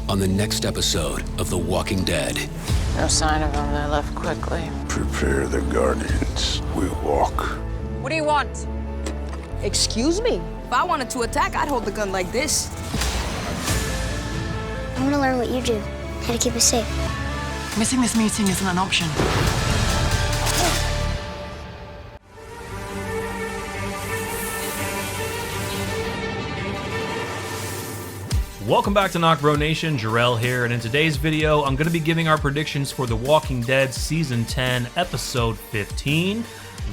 on the next episode of The Walking Dead. No sign of them. They left quickly. Prepare the Guardians. We walk. What do you want? Excuse me? If I wanted to attack, I'd hold the gun like this. I want to learn what you do, how to keep us safe. Missing this meeting isn't an option. Welcome back to NocBro Nation, Jarrell here, and in today's video, I'm going to be giving our predictions for The Walking Dead Season 10, Episode 15,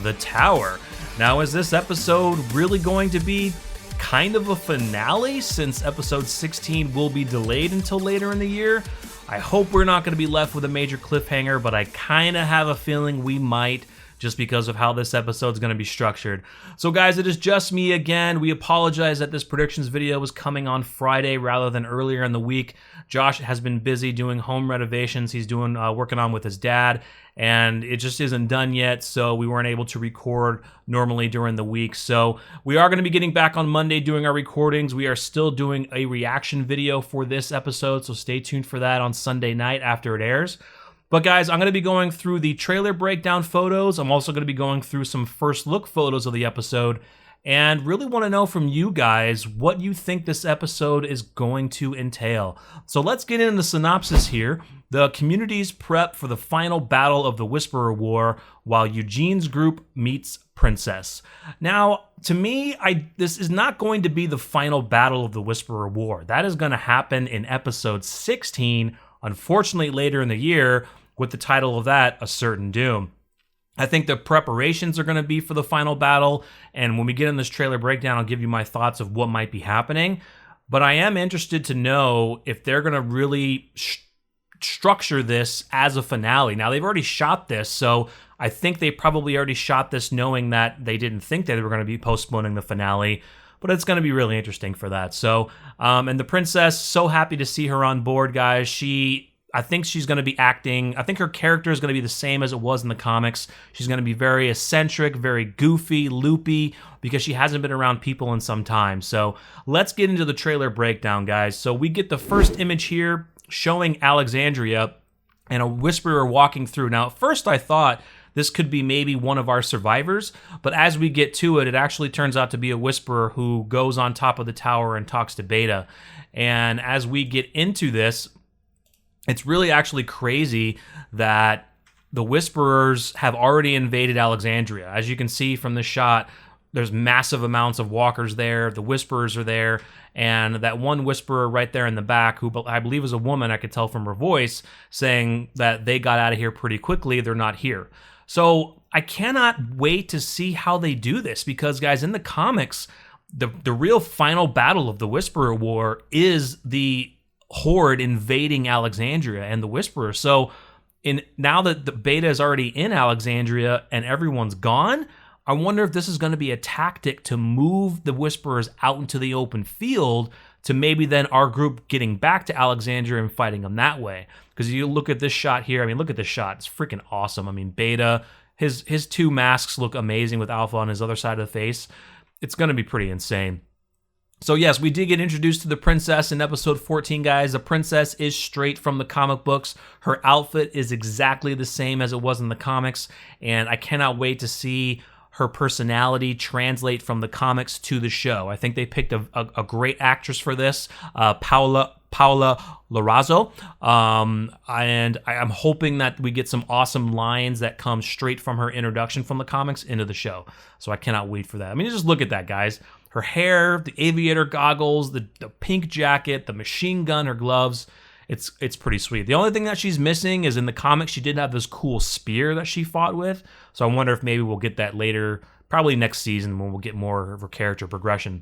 The Tower. Now, is this episode really going to be kind of a finale, since Episode 16 will be delayed until later in the year? I hope we're not going to be left with a major cliffhanger, but I kind of have a feeling we might, just because of how this episode is going to be structured. So guys, it is just me again. We apologize that this predictions video was coming on Friday rather than earlier in the week. Josh has been busy doing home renovations. He's doing working on with his dad, and it just isn't done yet, so we weren't able to record normally during the week. So we are going to be getting back on Monday doing our recordings. We are still doing a reaction video for this episode, so stay tuned for that on Sunday night after it airs. But guys, I'm going to be going through the trailer breakdown photos. I'm also going to be going through some first look photos of the episode, and really want to know from you guys what you think this episode is going to entail. So let's get into the synopsis here. The community's prep for the final battle of the Whisperer War while Eugene's group meets Princess. Now, to me, this is not going to be the final battle of the Whisperer War. That is going to happen in episode 16, unfortunately later in the year, with the title of that, A Certain Doom. I think the preparations are going to be for the final battle, and when we get in this trailer breakdown, I'll give you my thoughts of what might be happening. But I am interested to know if they're going to really structure this as a finale. Now, they've already shot this, so I think they probably already shot this knowing that they didn't think that they were going to be postponing the finale. But it's going to be really interesting for that. So, and the princess, so happy to see her on board, guys. I think she's going to be acting, I think her character is going to be the same as it was in the comics. She's going to be very eccentric, very goofy, loopy, because she hasn't been around people in some time. So let's get into the trailer breakdown, guys. So we get the first image here showing Alexandria and a Whisperer walking through. Now, at first I thought this could be maybe one of our survivors, but as we get to it, it actually turns out to be a Whisperer who goes on top of the tower and talks to Beta. And as we get into this, it's really actually crazy that the Whisperers have already invaded Alexandria. As you can see from the shot, there's massive amounts of walkers there. The Whisperers are there. And that one Whisperer right there in the back, who I believe is a woman, I could tell from her voice, saying that they got out of here pretty quickly. They're not here. So I cannot wait to see how they do this, because, guys, in the comics, the real final battle of the Whisperer War is the Horde invading Alexandria and the Whisperer. So now that the Beta is already in Alexandria and everyone's gone, I wonder if this is going to be a tactic to move the Whisperers out into the open field, to maybe then our group getting back to Alexandria and fighting them that way. Because you look at this shot here, I mean, look at this shot. It's freaking awesome. I mean, Beta, his two masks look amazing with Alpha on his other side of the face. It's going to be pretty insane. So yes, we did get introduced to the princess in episode 14, guys. The princess is straight from the comic books. Her outfit is exactly the same as it was in the comics, and I cannot wait to see her personality translate from the comics to the show. I think they picked a great actress for this, Paula Lorazzo, and I'm hoping that we get some awesome lines that come straight from her introduction from the comics into the show. So I cannot wait for that. I mean, just look at that, guys. Her hair, the aviator goggles, the pink jacket, the machine gun, her gloves. It's pretty sweet. The only thing that she's missing is in the comics, she did have this cool spear that she fought with. So I wonder if maybe we'll get that later, probably next season, when we'll get more of her character progression.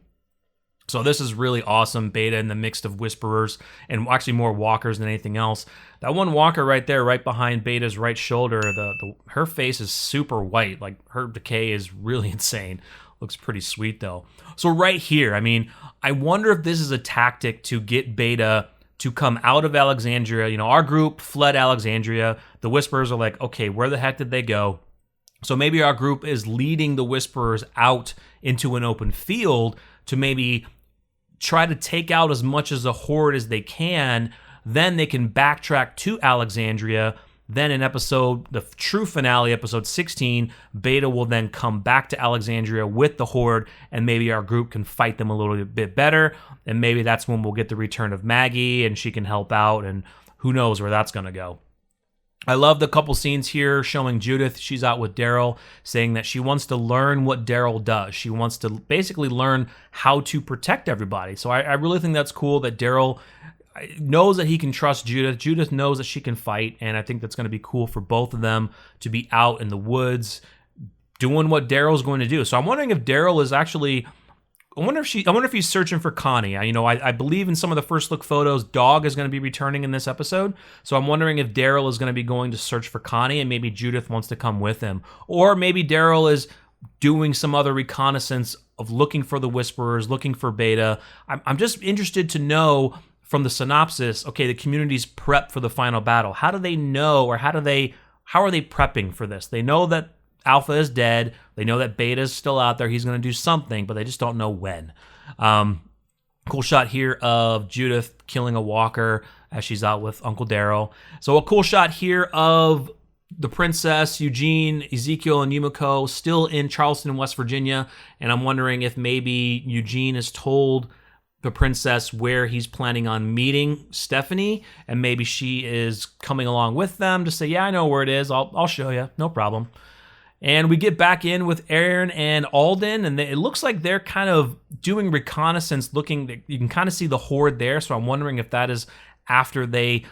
So this is really awesome. Beta in the mix of Whisperers, and actually more walkers than anything else. That one walker right there, right behind Beta's right shoulder, her face is super white. Like, her decay is really insane. Looks pretty sweet though. So right here, I mean, I wonder if this is a tactic to get Beta to come out of Alexandria. You know, our group fled Alexandria. The Whisperers are like, okay, where the heck did they go? So maybe our group is leading the Whisperers out into an open field to maybe try to take out as much as a horde as they can Then they can backtrack to Alexandria. Then in the true finale, episode 16, Beta will then come back to Alexandria with the Horde, and maybe our group can fight them a little bit better, and maybe that's when we'll get the return of Maggie, and she can help out, and who knows where that's going to go. I love the couple scenes here showing Judith. She's out with Daryl, saying that she wants to learn what Daryl does. She wants to basically learn how to protect everybody. So I really think that's cool that Daryl knows that he can trust Judith. Judith knows that she can fight, and I think that's going to be cool for both of them to be out in the woods doing what Daryl's going to do. So I'm wondering if Daryl is actually... I wonder if he's searching for Connie. I believe in some of the first look photos, Dog is going to be returning in this episode. So I'm wondering if Daryl is going to be going to search for Connie, and maybe Judith wants to come with him. Or maybe Daryl is doing some other reconnaissance of looking for the Whisperers, looking for Beta. I'm just interested to know from the synopsis, okay, the community's prepped for the final battle. How do they know, or how are they prepping for this? They know that Alpha is dead. They know that Beta is still out there. He's going to do something, but they just don't know when. Cool shot here of Judith killing a walker as she's out with Uncle Daryl. So a cool shot here of the princess, Eugene, Ezekiel, and Yumiko still in Charleston, West Virginia. And I'm wondering if maybe Eugene has told the princess where he's planning on meeting Stephanie, and maybe she is coming along with them to say, yeah, I know where it is. I'll show you. No problem. And we get back in with Aaron and Alden, and it looks like they're kind of doing reconnaissance, looking. You can kind of see the Horde there, so I'm wondering if that is after Beta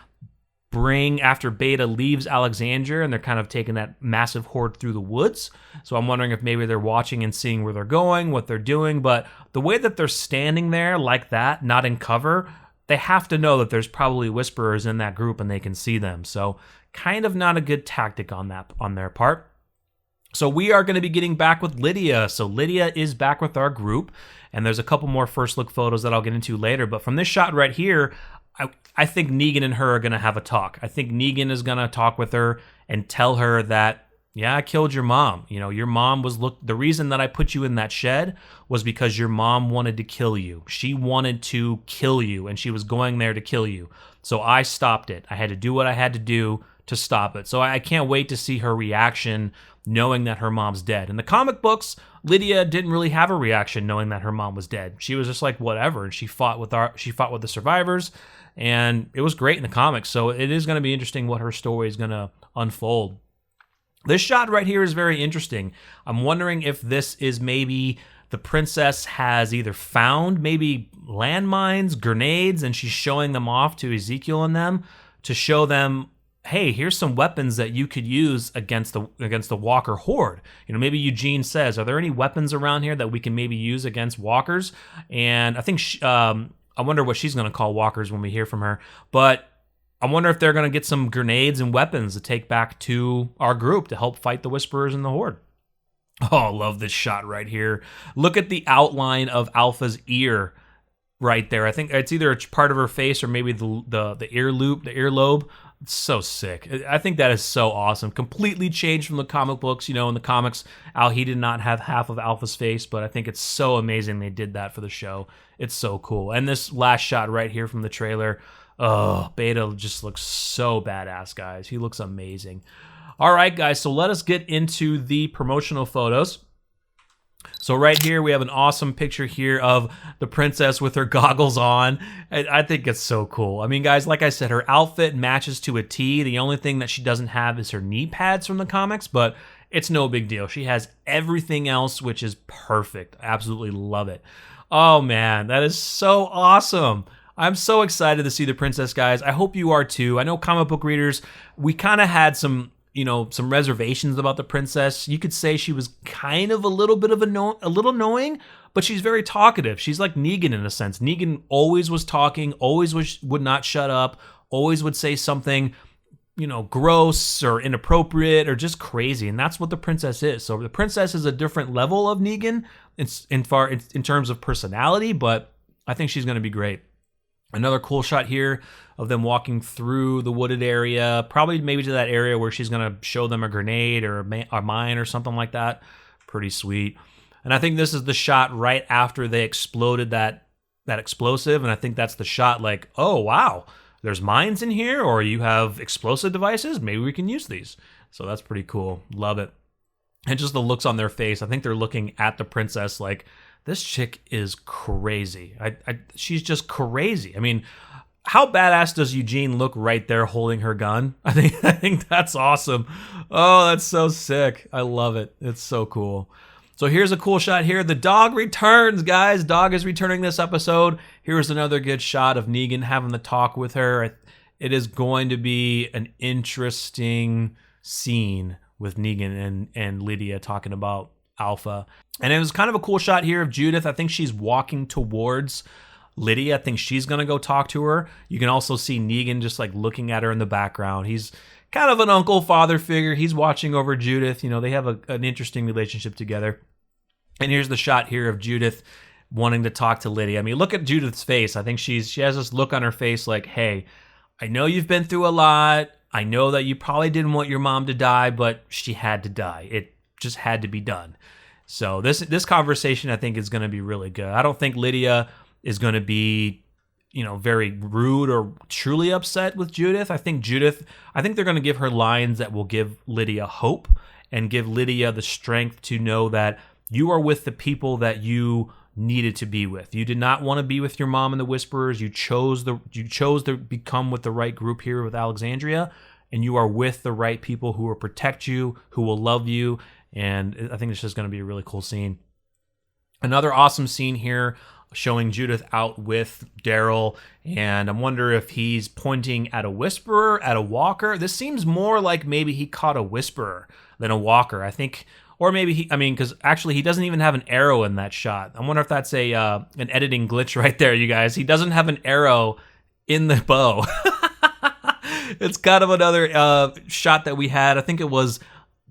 leaves Alexandria, and they're kind of taking that massive Horde through the woods. So I'm wondering if maybe they're watching and seeing where they're going, what they're doing. But the way that they're standing there like that, not in cover, they have to know that there's probably Whisperers in that group and they can see them. So kind of not a good tactic on their part. So we are going to be getting back with Lydia. So Lydia is back with our group, and there's a couple more first look photos that I'll get into later. But from this shot right here, I think Negan and her are going to have a talk. I think Negan is going to talk with her and tell her that, yeah, I killed your mom. Your mom the reason that I put you in that shed was because your mom wanted to kill you. She wanted to kill you, and she was going there to kill you. So I stopped it. I had to do what I had to do to stop it. So I can't wait to see her reaction knowing that her mom's dead. In the comic books, Lydia didn't really have a reaction knowing that her mom was dead. She was just like, whatever, and she fought with the survivors, and it was great in the comics. So it is going to be interesting what her story is going to unfold. This shot right here is very interesting. I'm wondering if this is maybe the princess has either found maybe landmines, grenades, and she's showing them off to Ezekiel and them to show them, hey, here's some weapons that you could use against the Walker Horde. Maybe Eugene says, are there any weapons around here that we can maybe use against walkers? And I think I wonder what she's going to call walkers when we hear from her. But I wonder if they're going to get some grenades and weapons to take back to our group to help fight the Whisperers and the Horde. Oh, I love this shot right here. Look at the outline of Alpha's ear right there. I think it's either a part of her face or maybe the ear loop, the earlobe. It's so sick. I think that is so awesome. Completely changed from the comic books. In the comics, he did not have half of Alpha's face, but I think it's so amazing they did that for the show. It's so cool. And this last shot right here from the trailer, Beta just looks so badass, guys. He looks amazing. All right, guys, so let us get into the promotional photos. So right here, we have an awesome picture here of the princess with her goggles on. I think it's so cool. I mean, guys, like I said, her outfit matches to a T. The only thing that she doesn't have is her knee pads from the comics, but it's no big deal. She has everything else, which is perfect. I absolutely love it. Oh, man, that is so awesome. I'm so excited to see the princess, guys. I hope you are too. I know comic book readers, we kind of had some reservations about the princess. You could say she was kind of a little bit of a little annoying, but she's very talkative. She's like Negan in a sense. Negan always was talking, always would not shut up, always would say something, gross or inappropriate or just crazy. And that's what the princess is. So the princess is a different level of Negan in terms of personality, but I think she's going to be great. Another cool shot here of them walking through the wooded area, probably maybe to that area where she's going to show them a grenade or a mine or something like that. Pretty sweet. And I think this is the shot right after they exploded that explosive, and I think that's the shot like, oh, wow, there's mines in here or you have explosive devices, maybe we can use these. So that's pretty cool. Love it. And just the looks on their face. I think they're looking at the princess like, this chick is crazy. She's just crazy. I mean, how badass does Eugene look right there holding her gun? I think that's awesome. Oh, that's so sick. I love it. It's so cool. So here's a cool shot here. The dog returns, guys. Dog is returning this episode. Here's another good shot of Negan having the talk with her. It is going to be an interesting scene with Negan and Lydia talking about Alpha. And it was kind of a cool shot here of Judith. I think she's walking towards Lydia. I think she's going to go talk to her. You can also see Negan just like looking at her in the background. He's kind of an uncle-father figure. He's watching over Judith. You know, they have an interesting relationship together. And here's the shot here of Judith wanting to talk to Lydia. I mean, look at Judith's face. I think she has this look on her face like, hey, I know you've been through a lot. I know that you probably didn't want your mom to die, but she had to die. It just had to be done. So this conversation, I think, is going to be really good. I don't think Lydia is going to be, you know, very rude or truly upset with Judith. I think they're going to give her lines that will give Lydia hope and give Lydia the strength to know that you are with the people that you needed to be with. You did not want to be with your mom and the Whisperers. You chose to become with the right group here with Alexandria, and you are with the right people who will protect you, who will love you. And I think it's just going to be a really cool scene. Another awesome scene here showing Judith out with Daryl, and I wonder if he's pointing at a Whisperer, at a Walker. This seems more like maybe he caught a Whisperer than a Walker. I think. Or maybe because actually he doesn't even have an arrow in that shot. I wonder if that's an editing glitch right there, you guys. He doesn't have an arrow in the bow. It's kind of another shot that we had. I think it was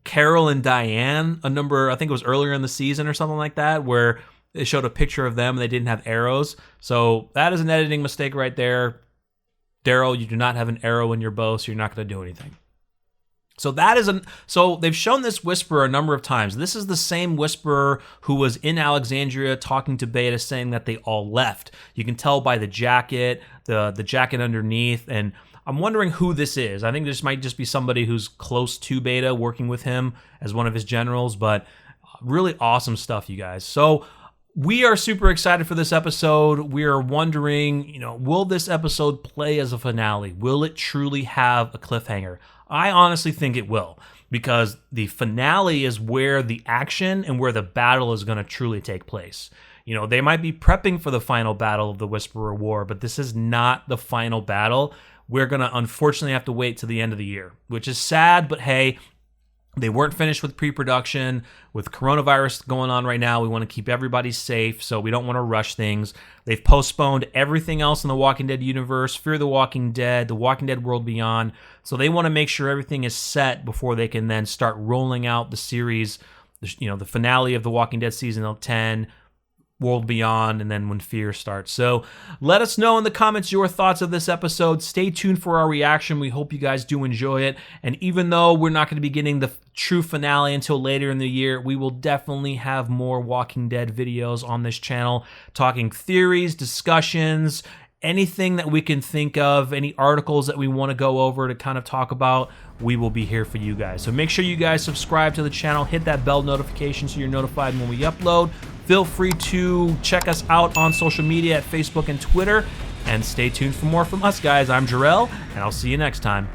Carol and Diane, I think it was earlier in the season or something like that, where they showed a picture of them and they didn't have arrows. So that is an editing mistake right there. Daryl, you do not have an arrow in your bow, so you're not going to do anything. So so they've shown this Whisperer a number of times. This is the same Whisperer who was in Alexandria talking to Beta, saying that they all left. You can tell by the jacket, the jacket underneath, and I'm wondering who this is. I think this might just be somebody who's close to Beta, working with him as one of his generals, but really awesome stuff, you guys. So we are super excited for this episode. We are wondering, will this episode play as a finale? Will it truly have a cliffhanger? I honestly think it will, because the finale is where the action and where the battle is going to truly take place. They might be prepping for the final battle of the Whisperer War, but this is not the final battle. We're going to unfortunately have to wait to the end of the year, which is sad, but hey, they weren't finished with pre-production. With coronavirus going on right now, we want to keep everybody safe, so we don't want to rush things. They've postponed everything else in the Walking Dead universe, Fear the Walking Dead, the Walking Dead World Beyond, so they want to make sure everything is set before they can then start rolling out the series, the finale of the Walking Dead Season 10, World Beyond, and then when Fear starts. So let us know in the comments your thoughts of this episode. Stay tuned for our reaction. We hope you guys do enjoy it. And even though we're not going to be getting the true finale until later in the year, we will definitely have more Walking Dead videos on this channel, talking theories, discussions, anything that we can think of, any articles that we want to go over to kind of talk about, we will be here for you guys. So make sure you guys subscribe to the channel, hit that bell notification so you're notified when we upload. Feel free to check us out on social media at Facebook and Twitter, and stay tuned for more from us, guys. I'm Jarrell, and I'll see you next time.